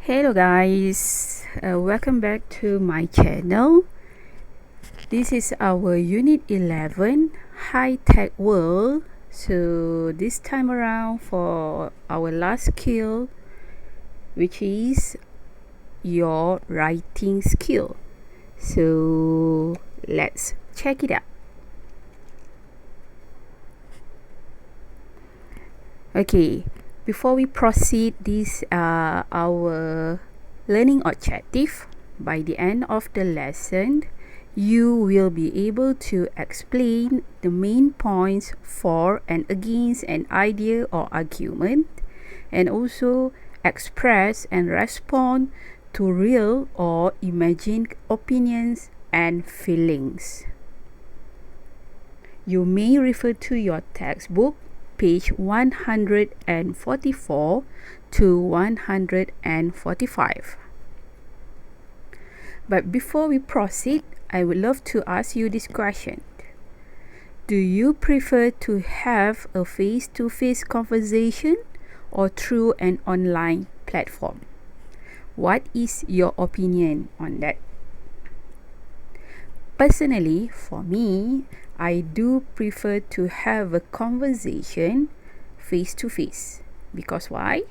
Hello guys, welcome back to my channel. This is our unit 11 high tech world. So this time around for our last skill, which is your writing skill. So let's check it out. Okay, before we proceed, these are our learning objective. By the end of the lesson, you will be able to explain the main points for and against an idea or argument, and also express and respond to real or imagined opinions and feelings. You may refer to your textbook page 144 to 145. But before we proceed, I would love to ask you this question. Do you prefer to have a face-to-face conversation or through an online platform? What is your opinion on that? Personally, for me, I do prefer to have a conversation face-to-face. Because why?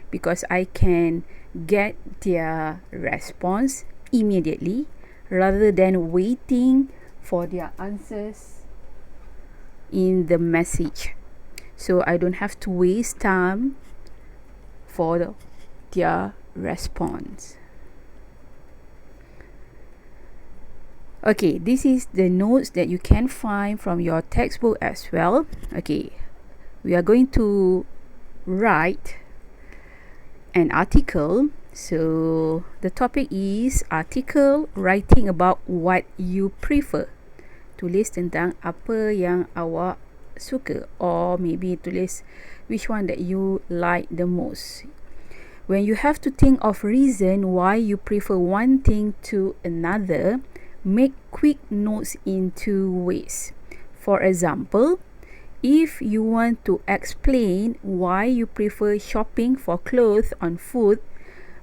Because I can get their response immediately rather than waiting for their answers in the message. So I don't have to waste time for their response. Okay, this is the notes that you can find from your textbook as well. Okay, we are going to write an article. So the topic is article writing about what you prefer. Tulis tentang apa yang awak suka, or maybe tulis which one that you like the most. When you have to think of reason why you prefer one thing to another, make quick notes in two ways. For example, if you want to explain why you prefer shopping for clothes on foot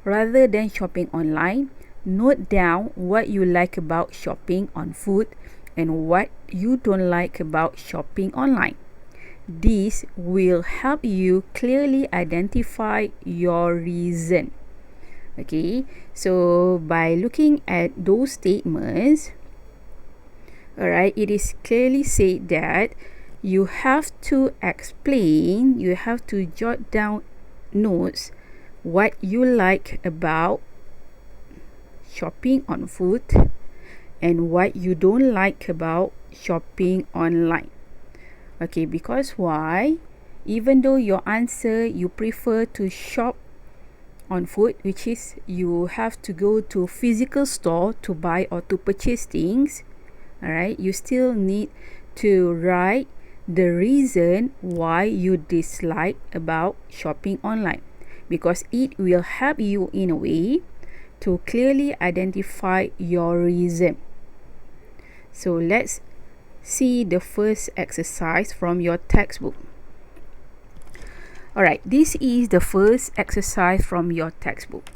rather than shopping online, note down what you like about shopping on foot and what you don't like about shopping online. This will help you clearly identify your reason. Okay, so by looking at those statements, alright, it is clearly said that you have to explain, you have to jot down notes what you like about shopping on foot and what you don't like about shopping online. Okay, because why? Even though your answer, you prefer to shop on foot, which is you have to go to physical store to buy or to purchase things, alright, you still need to write the reason why you dislike about shopping online, because it will help you in a way to clearly identify your reason. So let's see the first exercise from your textbook. Alright, this is the first exercise from your textbook.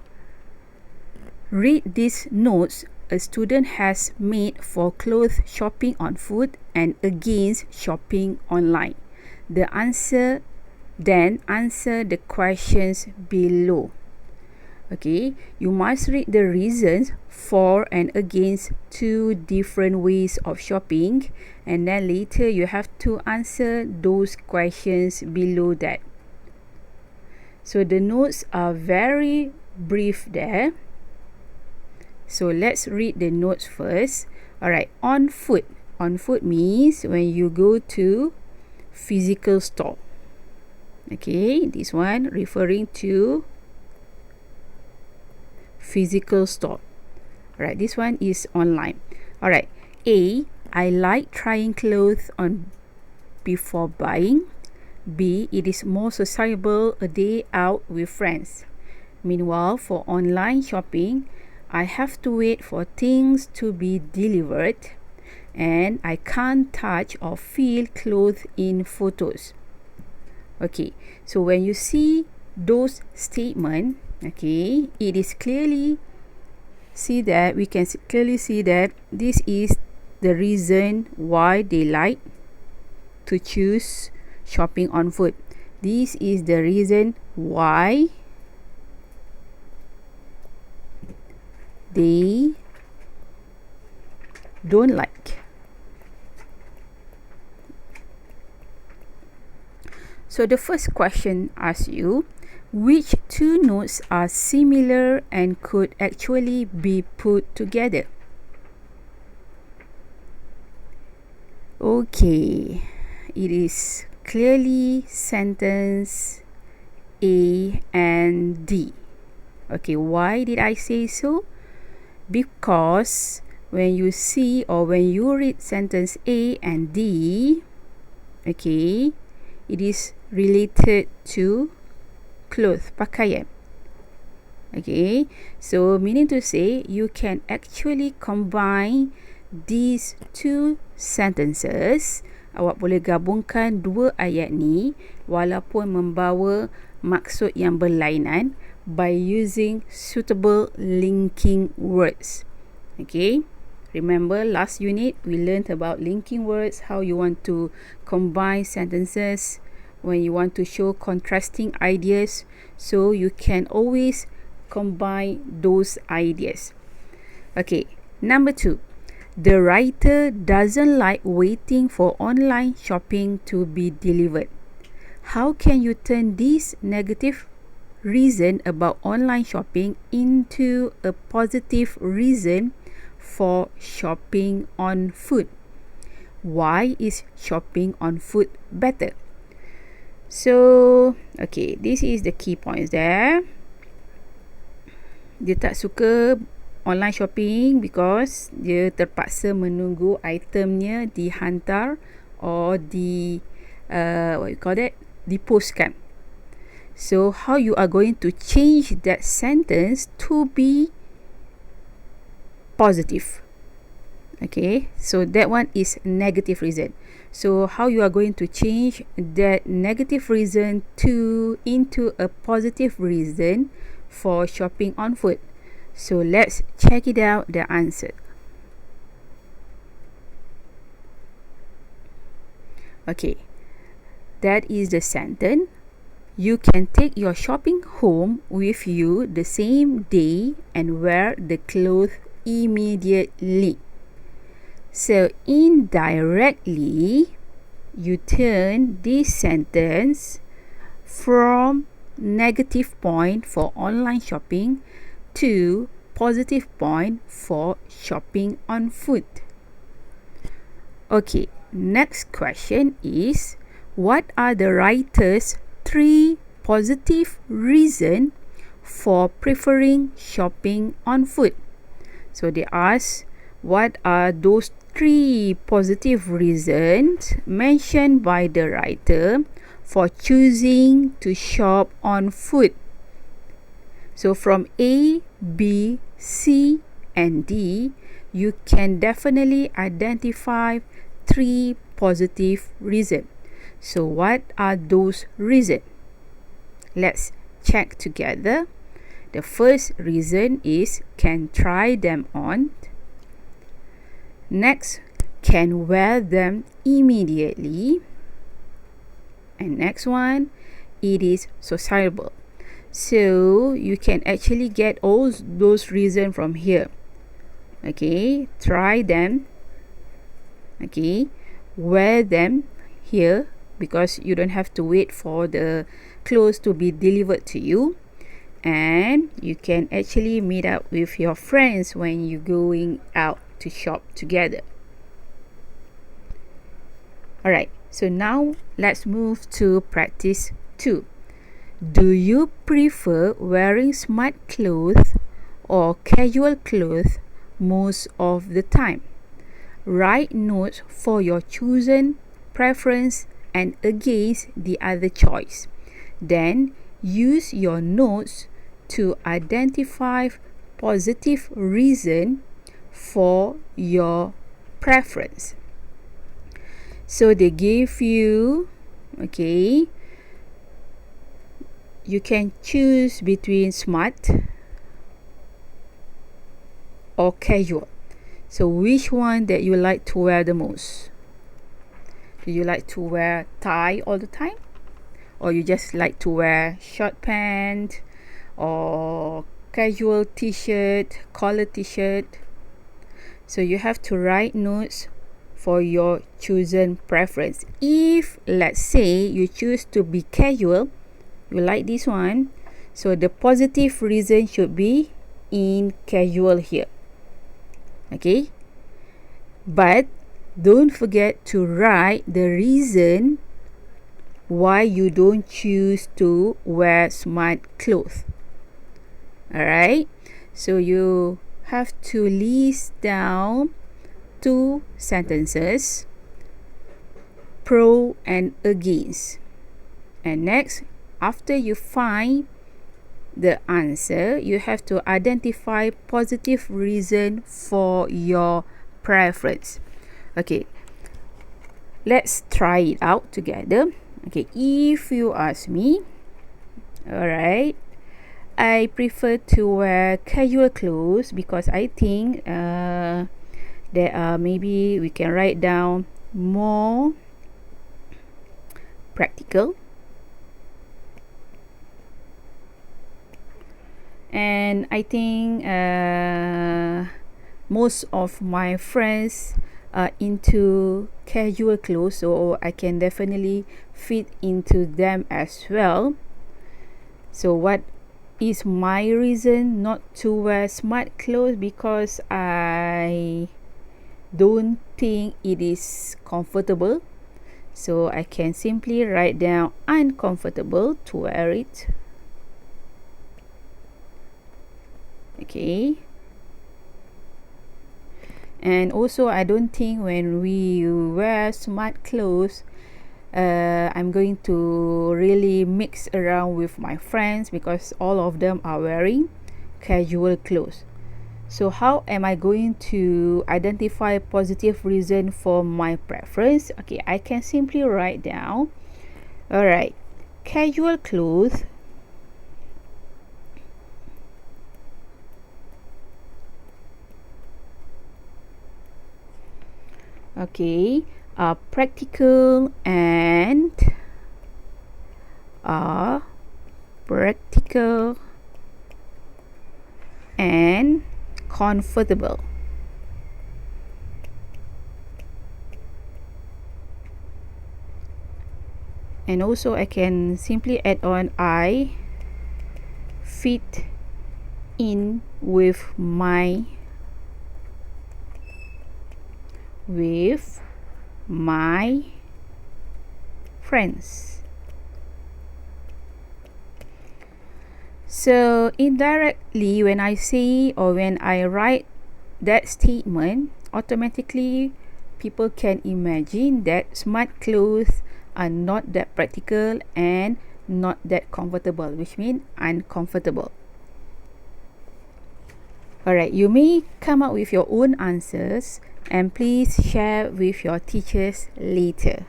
Read these notes a student has made for clothes shopping on foot and against shopping online. Then answer the questions below. Okay, you must read the reasons for and against two different ways of shopping, and then later you have to answer those questions below that. So the notes are very brief there. So let's read the notes first. Alright, on foot. On foot means when you go to physical store. Okay, this one referring to physical store. Alright, this one is online. Alright, A, I like trying clothes on before buying. B, it is more sociable a day out with friends. Meanwhile, for online shopping, I have to wait for things to be delivered and I can't touch or feel clothes in photos. Okay, so when you see those statements, Okay, it is clearly see that we can clearly see that this is the reason why they like to choose shopping on foot. This is the reason why they don't like. So the first question asks you, which two notes are similar and could actually be put together? Okay, it is clearly sentence A and D. Okay, why did I say so? Because when you see or when you read sentence A and D, okay, it is related to clothes, pakaian. Okay, so meaning to say you can actually combine these two sentences. Awak boleh gabungkan dua ayat ni walaupun membawa maksud yang berlainan by using suitable linking words. Okay, remember last unit we learned about linking words, how you want to combine sentences when you want to show contrasting ideas, so you can always combine those ideas. Okay, number 2. The writer doesn't like waiting for online shopping to be delivered. How can you turn this negative reason about online shopping into a positive reason for shopping on foot? Why is shopping on foot better? So, okay, this is the key points there. Dia tak suka online shopping because dia terpaksa menunggu itemnya dihantar or what you call that, dipostkan. So how you are going to change that sentence to be positive? Okay, so that one is negative reason. So how you are going to change that negative reason into a positive reason for shopping on foot? So let's check it out, the answer. Okay, that is the sentence. You can take your shopping home with you the same day and wear the clothes immediately. So indirectly, you turn this sentence from negative point for online shopping to positive point for shopping on foot. Okay, next question is, what are the writer's 3 positive reasons for preferring shopping on foot? So they ask, what are those 3 positive reasons mentioned by the writer for choosing to shop on foot? So from A, B, C, and D, you can definitely identify 3 positive reasons. So what are those reasons? Let's check together. The first reason is can try them on. Next, can wear them immediately. And next one, it is sociable. So you can actually get all those reasons from here. Okay, try them. Okay, wear them here because you don't have to wait for the clothes to be delivered to you. And you can actually meet up with your friends when you're going out to shop together. Alright, so now let's move to practice 2. Do you prefer wearing smart clothes or casual clothes most of the time? Write notes for your chosen preference and against the other choice. Then use your notes to identify positive reason for your preference. So they give you, okay, you can choose between smart or casual. So which one that you like to wear the most? Do you like to wear tie all the time, or you just like to wear short pant or casual t-shirt, collar t-shirt? So you have to write notes for your chosen preference. If let's say you choose to be casual, you like this one, so the positive reason should be in casual here. Okay, but don't forget to write the reason why you don't choose to wear smart clothes. Alright, so you have to list down 2 sentences, pro and against. And next, after you find the answer, you have to identify positive reason for your preference. Okay, let's try it out together. Okay, if you ask me, alright, I prefer to wear casual clothes because I think there are, maybe we can write down, more practical, and I think most of my friends are into casual clothes, so I can definitely fit into them as well. So what is my reason not to wear smart clothes? Because I don't think it is comfortable, so I can simply write down uncomfortable to wear it. Okay, and also I don't think when we wear smart clothes, I'm going to really mix around with my friends because all of them are wearing casual clothes. So how am I going to identify positive reason for my preference? Okay, I can simply write down, alright, casual clothes are practical and comfortable. And also I can simply add on, I fit in with my friends. So indirectly, when I say or when I write that statement, automatically people can imagine that smart clothes are not that practical and not that comfortable, which means uncomfortable. Alright, you may come up with your own answers and please share with your teachers later.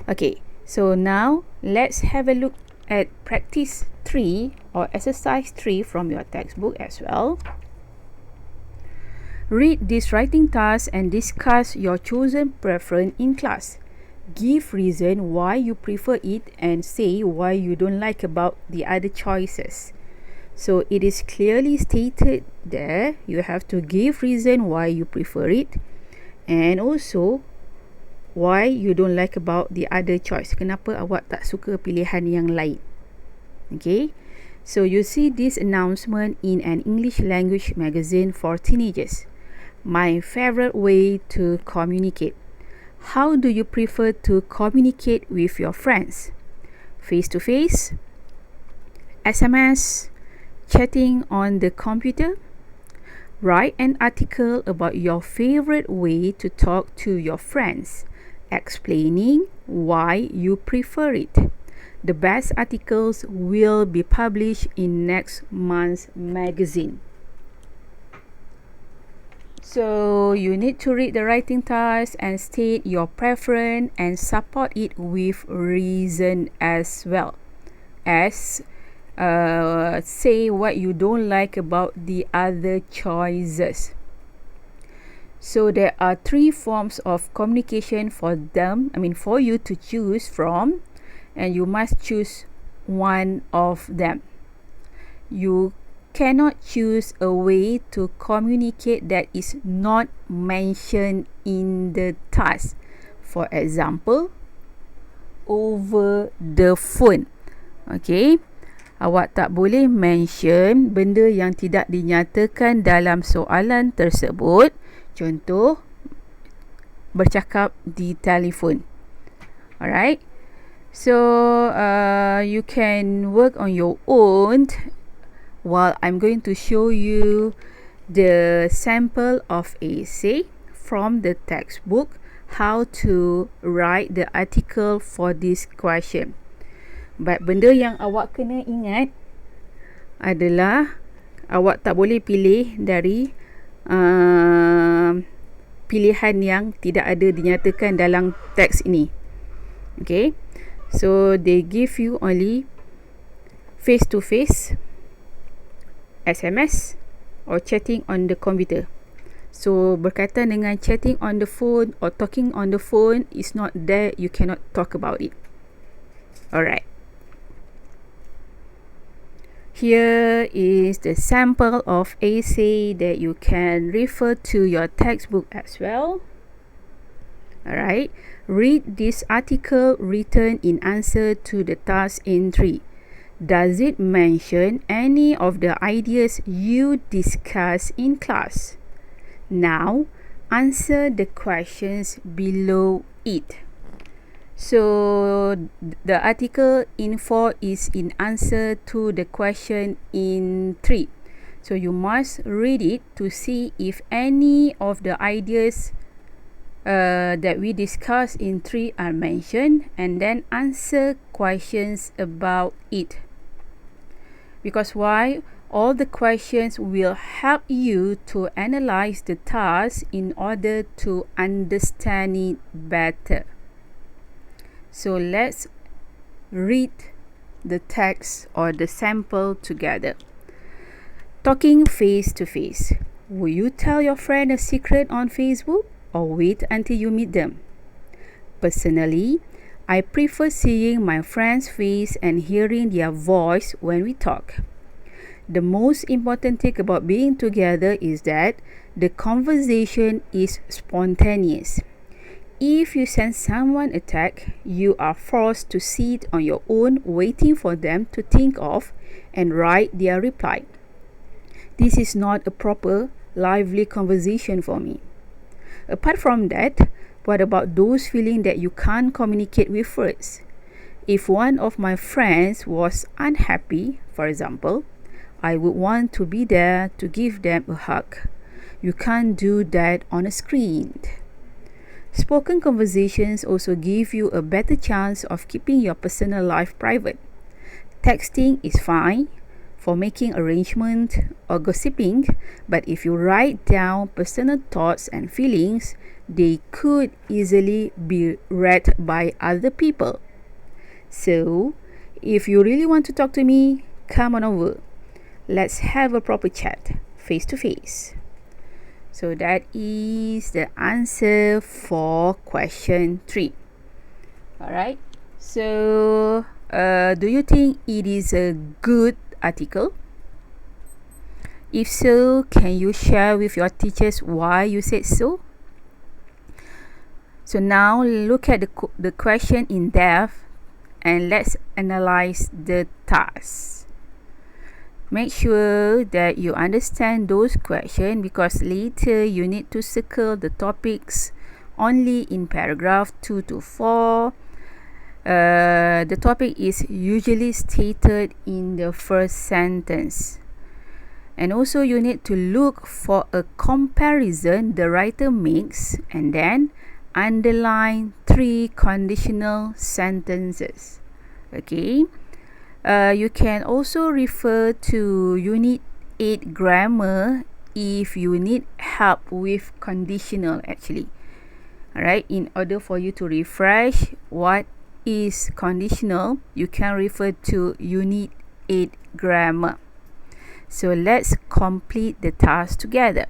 Okay, so now let's have a look at practice 3 or exercise 3 from your textbook as well. Read this writing task and discuss your chosen preference in class. Give reason why you prefer it and say why you don't like about the other choices. So it is clearly stated there, you have to give reason why you prefer it and also why you don't like about the other choice. Kenapa awak tak suka pilihan yang lain? Okay, so you see this announcement in an English language magazine for teenagers. My favorite way to communicate. How do you prefer to communicate with your friends? Face to face, SMS, chatting on the computer? Write an article about your favorite way to talk to your friends, explaining why you prefer it. The best articles will be published in next month's magazine. So you need to read the writing task and state your preference and support it with reason as well. as say what you don't like about the other choices. So there are 3 forms of communication for you to choose from, and you must choose one of them. You cannot choose a way to communicate that is not mentioned in the task. For example, over the phone. Okay, awak tak boleh mention benda yang tidak dinyatakan dalam soalan tersebut. Contoh, bercakap di telefon. Alright, so you can work on your own while I'm going to show you the sample of essay from the textbook, how to write the article for this question. But benda yang awak kena ingat adalah awak tak boleh pilih dari pilihan yang tidak ada dinyatakan dalam teks ini. Okay, so they give you only face to face, SMS or chatting on the computer. So berkaitan dengan chatting on the phone or talking on the phone is not there, you cannot talk about it. Alright, here is the sample of essay that you can refer to your textbook as well. Alright, read this article written in answer to the task in 3. Does it mention any of the ideas you discussed in class? Now, answer the questions below it. So, the article in 4 is in answer to the question in 3. So, you must read it to see if any of the ideas that we discussed in 3 are mentioned, and then answer questions about it. Because why? All the questions will help you to analyze the task in order to understand it better. So let's read the text or the sample together. Talking face to face. Will you tell your friend a secret on Facebook or wait until you meet them? Personally, I prefer seeing my friend's face and hearing their voice when we talk. The most important thing about being together is that the conversation is spontaneous. If you send someone a text, you are forced to sit on your own waiting for them to think of and write their reply. This is not a proper, lively conversation for me. Apart from that, what about those feeling that you can't communicate with words? If one of my friends was unhappy, for example, I would want to be there to give them a hug. You can't do that on a screen. Spoken conversations also give you a better chance of keeping your personal life private. Texting is fine for making arrangements or gossiping, but if you write down personal thoughts and feelings, they could easily be read by other people. So, if you really want to talk to me, come on over. Let's have a proper chat, face to face. So that is the answer for question 3. Alright, so do you think it is a good article? If so, can you share with your teachers why you said so? So now look at the question in depth and let's analyze the task. Make sure that you understand those questions because later you need to circle the topics only in paragraph 2 to 4. The topic is usually stated in the first sentence. And also you need to look for a comparison the writer makes and then underline 3 conditional sentences. Okay. You can also refer to Unit 8 grammar if you need help with conditional actually. Alright, in order for you to refresh what is conditional, you can refer to Unit 8 grammar. So let's complete the task together.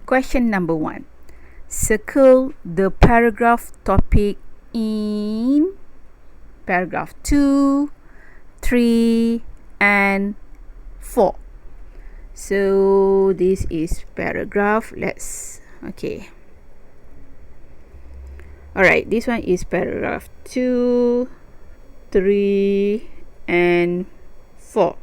Question number 1. Circle the paragraph topic in paragraph 2, 3, and 4. So this is paragraph. Alright, this one is paragraph 2, 3, and 4.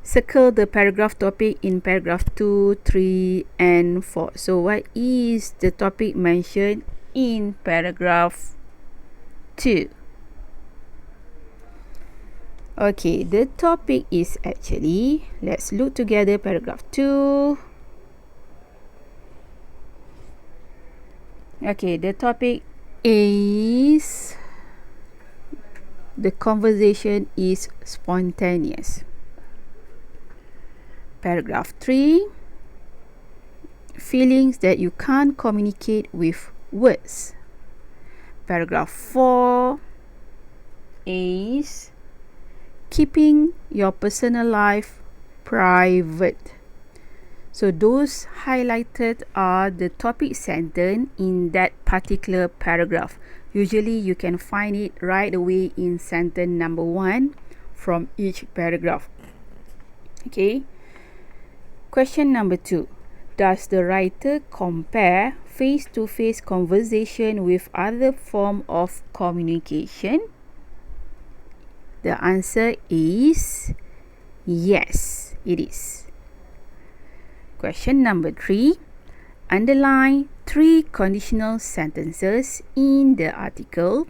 Circle the paragraph topic in paragraph 2, 3, and 4. So what is the topic mentioned in paragraph 2? Okay, the topic is actually, let's look together paragraph 2. Okay, the topic is the conversation is spontaneous. Paragraph 3, feelings that you can't communicate with words. Paragraph 4 is keeping your personal life private. So those highlighted are the topic sentence in that particular paragraph. Usually you can find it right away in sentence number 1 from each paragraph. Okay. Question number 2. Does the writer compare face-to-face conversation with other form of communication? The answer is yes, it is. Question number 3. Underline 3 conditional sentences in the article.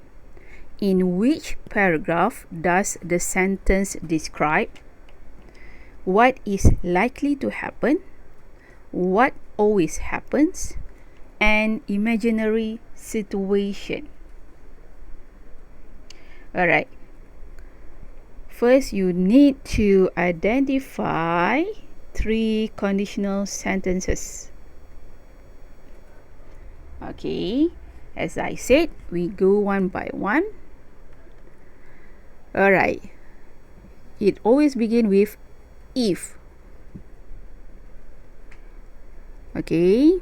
In which paragraph does the sentence describe what is likely to happen, what always happens, and imaginary situation? Alright. First, you need to identify 3 conditional sentences. Okay, as I said, we go one by one. Alright, it always begins with if. Okay.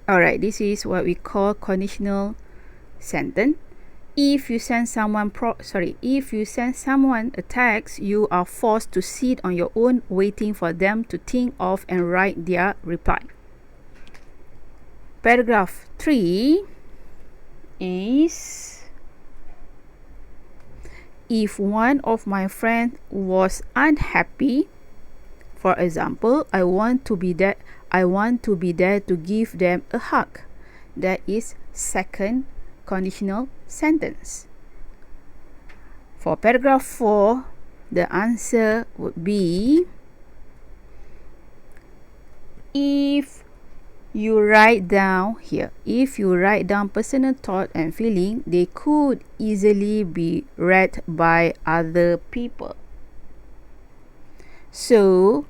Alright, this is what we call conditional sentence. If you send someone a text, you are forced to sit on your own waiting for them to think of and write their reply. Paragraph 3 is, if one of my friends was unhappy, for example, I want to be there to give them a hug. That is second conditional sentence. For paragraph 4, the answer would be, if you write down personal thought and feeling, they could easily be read by other people. So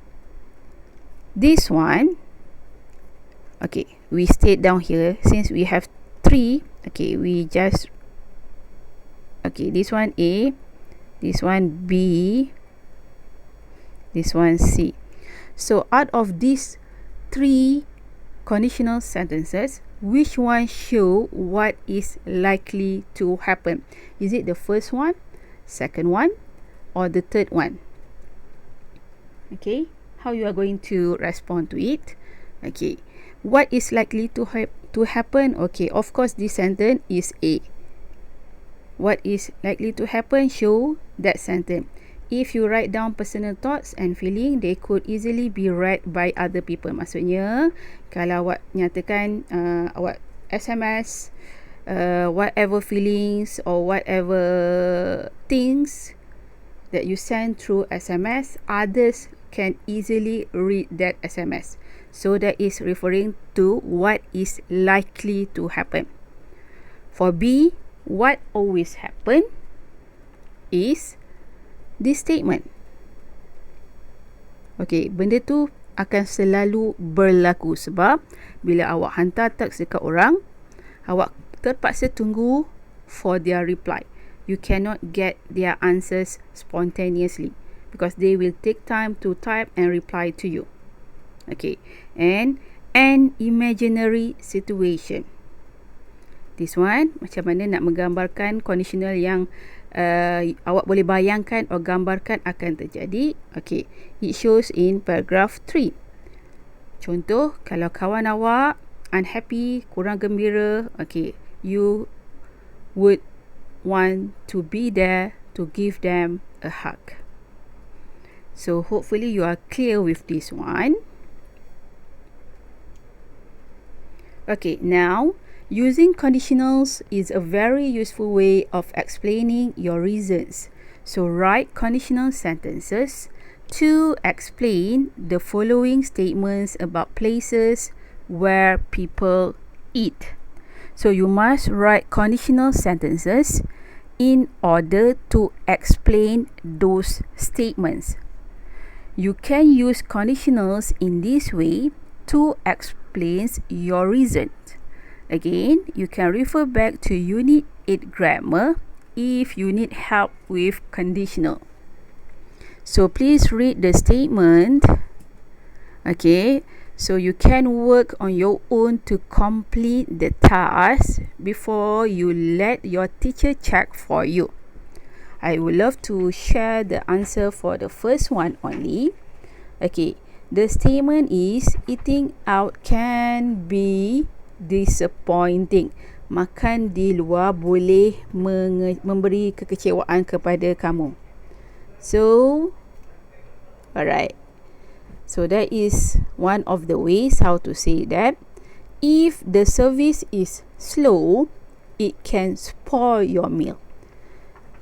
this one, okay, we state down here, since we have 3, okay, this one A, this one B, this one C. So out of these 3 conditional sentences, which one show what is likely to happen? Is it the first one, second one, or the third one? Okay, how you are going to respond to it? Okay, what is likely to happen? Okay, of course this sentence is A. What is likely to happen? Show that sentence. If you write down personal thoughts and feeling, they could easily be read by other people. Maksudnya, kalau awak nyatakan awak SMS, whatever feelings or whatever things that you send through SMS, others can easily read that SMS. So that is referring to what is likely to happen. For B, what always happen is this statement. Okay, benda tu akan selalu berlaku sebab bila awak hantar teks dekat orang, awak terpaksa tunggu for their reply. You cannot get their answers spontaneously because they will take time to type and reply to you. Okay, and an imaginary situation. This one, macam mana nak menggambarkan conditional yang awak boleh bayangkan atau gambarkan akan terjadi. Okay, it shows in paragraph 3. Contoh, kalau kawan awak unhappy, kurang gembira, okay, you would want to be there to give them a hug. So hopefully you are clear with this one. Okay, now using conditionals is a very useful way of explaining your reasons. So write conditional sentences to explain the following statements about places where people eat. So you must write conditional sentences in order to explain those statements. You can use conditionals in this way to explain your reasons. Again, you can refer back to Unit 8 Grammar if you need help with conditional. So please read the statement. Okay, so you can work on your own to complete the task before you let your teacher check for you. I would love to share the answer for the first one only. Okay, the statement is eating out can be disappointing. Makan di luar boleh memberi kekecewaan kepada kamu. So, alright. So that is one of the ways how to say that. If the service is slow, it can spoil your meal.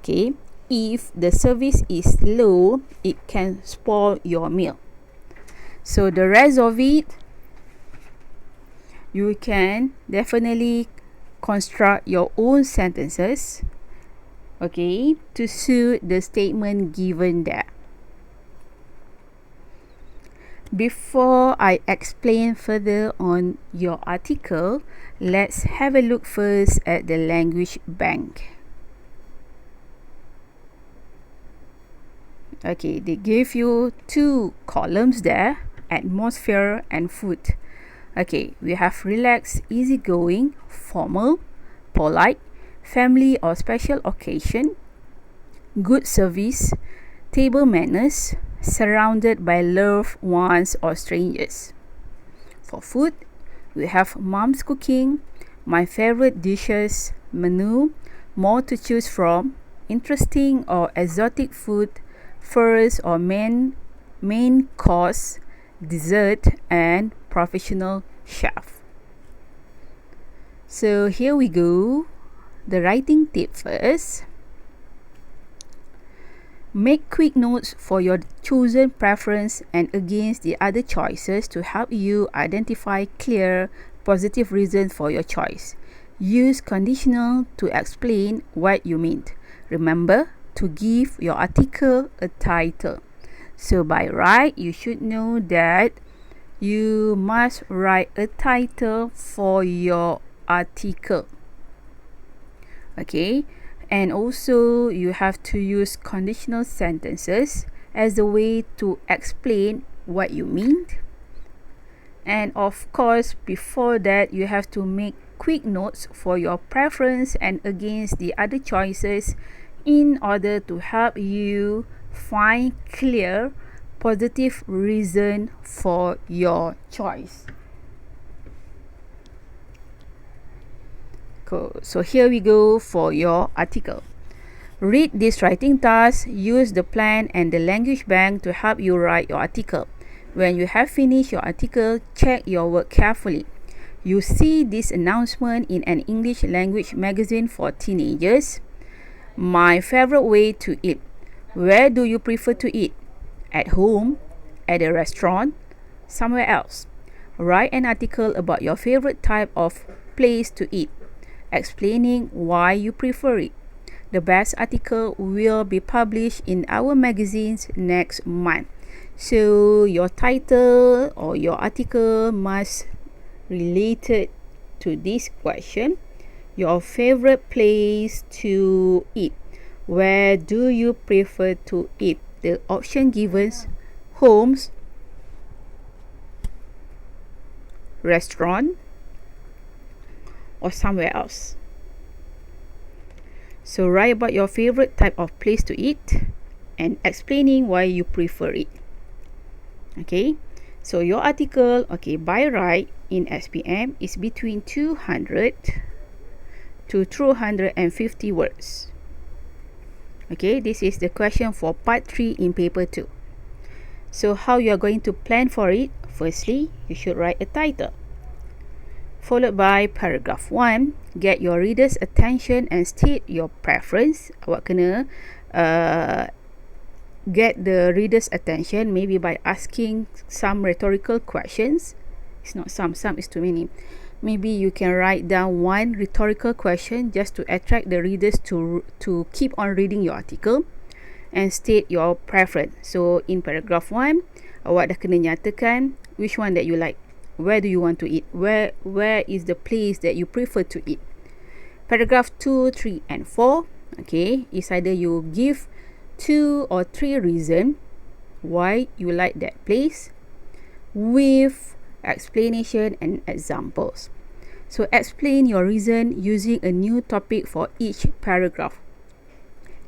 Okay, if the service is slow, it can spoil your meal. So the rest of it, you can definitely construct your own sentences, okay, to suit the statement given there. Before I explain further on your article, let's have a look first at the language bank. Okay, they give you two columns there, atmosphere and food. Okay, we have relaxed, easygoing, formal, polite, family or special occasion, good service, table manners, surrounded by loved ones or strangers. For food, we have mom's cooking, my favorite dishes, menu, more to choose from, interesting or exotic food, first or main course, dessert, and professional chef. So here we go. The writing tip first. Make quick notes for your chosen preference and against the other choices to help you identify clear, positive reasons for your choice. Use conditional to explain what you meant. Remember to give your article a title. So by right, you should know that you must write a title for your article. Okay, and also you have to use conditional sentences as a way to explain what you mean. And of course, before that, you have to make quick notes for your preference and against the other choices in order to help you find clear, positive reason for your choice. Cool. So here we go for your article. Read this writing task, use the plan and the language bank to help you write your article. When you have finished your article, check your work carefully. You see this announcement in an English language magazine for teenagers. My favorite way to eat. Where do you prefer to eat? At home, at a restaurant, somewhere else. Write an article about your favorite type of place to eat, explaining why you prefer it. The best article will be published in our magazines next month. So your title or your article must related to this question. your favorite place to eat. Where do you prefer to eat? The option given: homes, restaurant, or somewhere else. So write about your favorite type of place to eat and explaining why you prefer it. Okay, so your article, okay, by right in SPM is between 200 to 250 words. Okay, this is the question for part 3 in paper 2. So how you are going to plan for it? Firstly, you should write a title, followed by paragraph 1, get your reader's attention and state your preference. Awak kena get the reader's attention maybe by asking some rhetorical questions. It's not some is too many. Maybe you can write down one rhetorical question just to attract the readers to keep on reading your article, and state your preference. So in paragraph 1, awak dah kena nyatakan which one that you like. Where do you want to eat? Where is the place that you prefer to eat? Paragraph 2, 3, and 4, okay, is either you give 2 or 3 reasons why you like that place with explanation and examples. So explain your reason using a new topic for each paragraph.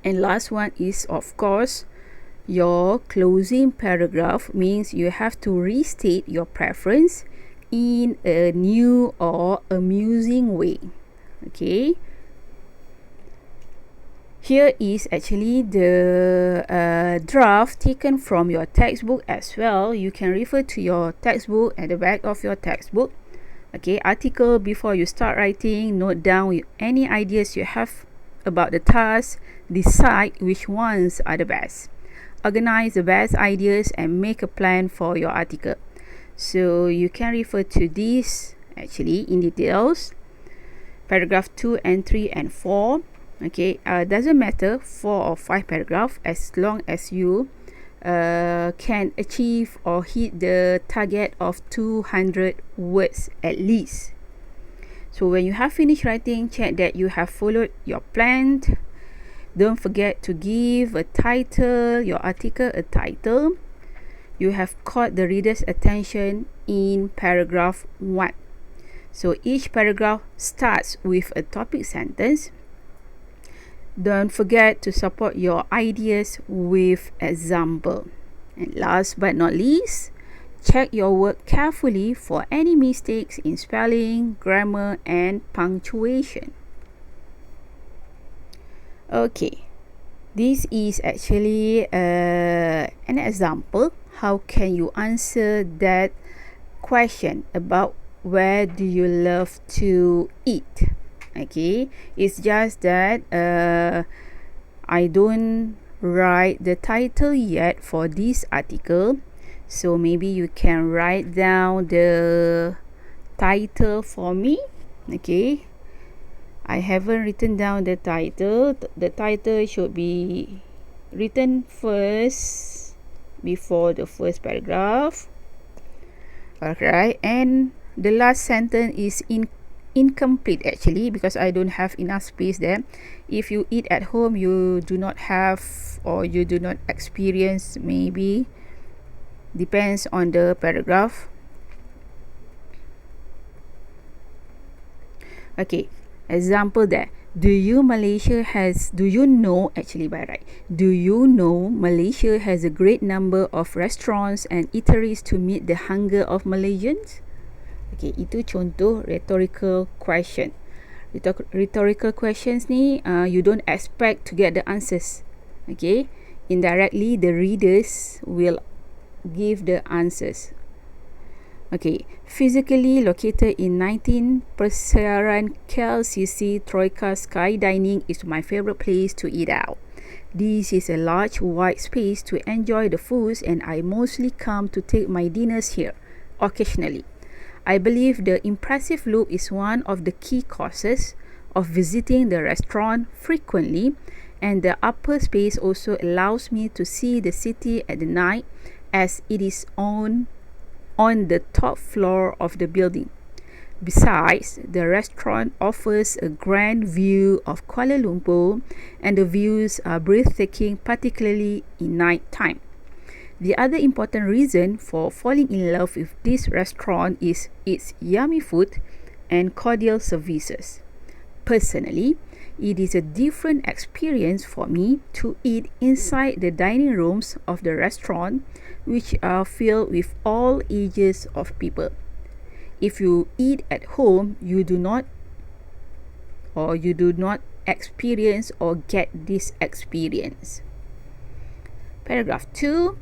And last one is, of course, your closing paragraph, means you have to restate your preference in a new or amusing way. Okay, here is actually the draft taken from your textbook as well. You can refer to your textbook at the back of your textbook. Okay, article before you start writing, note down any ideas you have about the task, decide which ones are the best, organize the best ideas and make a plan for your article. So you can refer to this actually in details, paragraph 2 and 3 and 4. Okay, doesn't matter 4 or 5 paragraph, as long as you can achieve or hit the target of 200 words at least. So when you have finished writing, check that you have followed your plan. Don't forget to give a title, your article a title. You have caught the reader's attention in paragraph 1. So each paragraph starts with a topic sentence. Don't forget to support your ideas with example. And last but not least, check your work carefully for any mistakes in spelling, grammar, and punctuation. Okay, this is actually an example. How can you answer that question about where do you love to eat? Okay, it's just that I don't write the title yet for this article, so maybe you can write down the title for me. Okay, I haven't written down the title. The title should be written first before the first paragraph. Alright, and the last sentence is incomplete actually, because I don't have enough space there. If you eat at home, you do not have or you do not experience, maybe depends on the paragraph. Okay, example there. Do you know Malaysia has a great number of restaurants and eateries to meet the hunger of Malaysians? Okay, itu contoh rhetorical question. Rhetorical questions ni you don't expect to get the answers. Okay, indirectly the readers will give the answers. Okay, physically located in 19 Perseran KLCC, Troika Sky Dining is my favorite place to eat out. This is a large wide space to enjoy the foods, and I mostly come to take my dinners here occasionally. I believe the impressive look is one of the key causes of visiting the restaurant frequently, and the upper space also allows me to see the city at the night, as it is on the top floor of the building. Besides, the restaurant offers a grand view of Kuala Lumpur, and the views are breathtaking, particularly in night time. The other important reason for falling in love with this restaurant is its yummy food and cordial services. Personally, it is a different experience for me to eat inside the dining rooms of the restaurant, which are filled with all ages of people. If you eat at home, you do not experience or get this experience. Paragraph 2.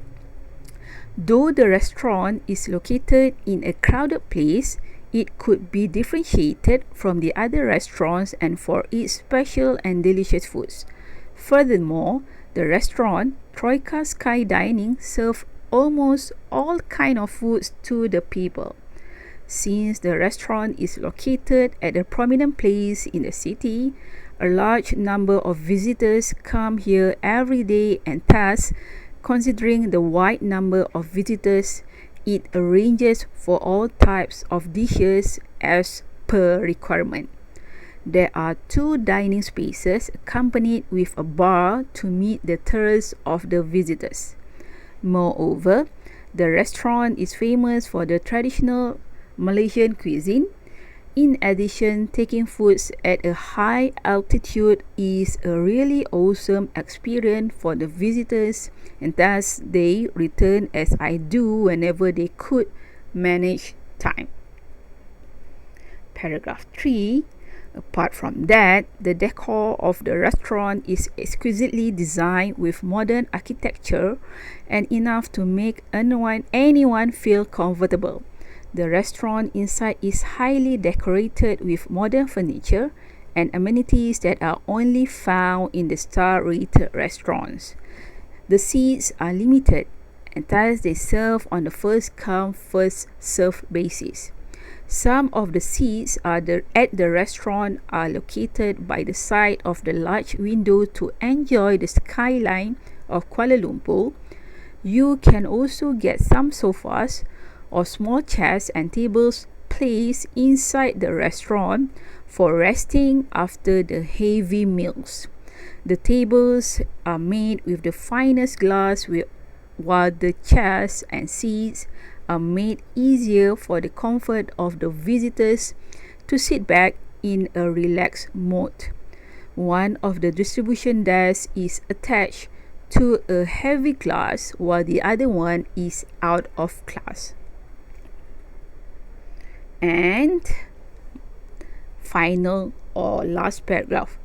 Though the restaurant is located in a crowded place, it could be differentiated from the other restaurants and for its special and delicious foods. Furthermore, the restaurant, Troika Sky Dining, serves almost all kinds of foods to the people. Since the restaurant is located at a prominent place in the city, a large number of visitors come here every day, and thus, considering the wide number of visitors, it arranges for all types of dishes as per requirement. There are 2 dining spaces accompanied with a bar to meet the thirst of the visitors. Moreover, the restaurant is famous for the traditional Malaysian cuisine. In addition, taking foods at a high altitude is a really awesome experience for the visitors, and thus they return as I do whenever they could manage time. Paragraph 3. Apart from that, the decor of the restaurant is exquisitely designed with modern architecture and enough to make anyone feel comfortable. The restaurant inside is highly decorated with modern furniture and amenities that are only found in the star-rated restaurants. The seats are limited, and thus they serve on the first-come, first-served basis. Some of the seats at the restaurant are located by the side of the large window to enjoy the skyline of Kuala Lumpur. You can also get some sofas or small chairs and tables placed inside the restaurant for resting after the heavy meals. The tables are made with the finest glass, while the chairs and seats are made easier for the comfort of the visitors to sit back in a relaxed mode. One of the distribution desks is attached to a heavy glass, while the other one is out of glass. And final or last paragraph.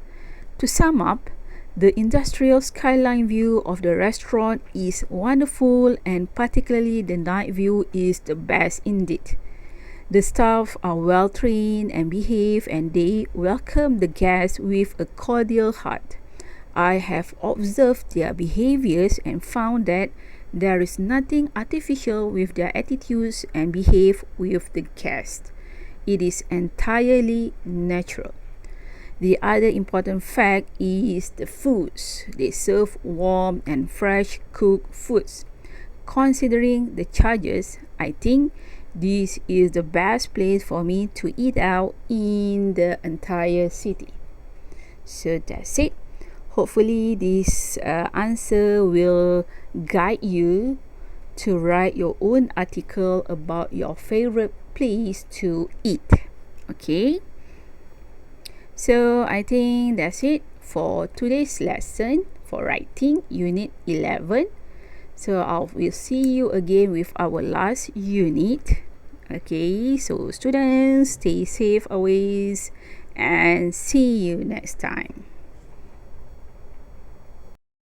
To sum up, the industrial skyline view of the restaurant is wonderful, and particularly the night view is the best indeed. The staff are well trained and behave, and they welcome the guests with a cordial heart. I have observed their behaviors and found that there is nothing artificial with their attitudes and behave with the guests. It is entirely natural. The other important fact is the foods. They serve warm and fresh cooked foods. Considering the charges, I think this is the best place for me to eat out in the entire city. So that's it. Hopefully this answer will guide you to write your own article about your favorite place to eat. Okay, so I think that's it for today's lesson for writing unit 11. So I will see you again with our last unit. Okay, so students, stay safe always, and see you next time.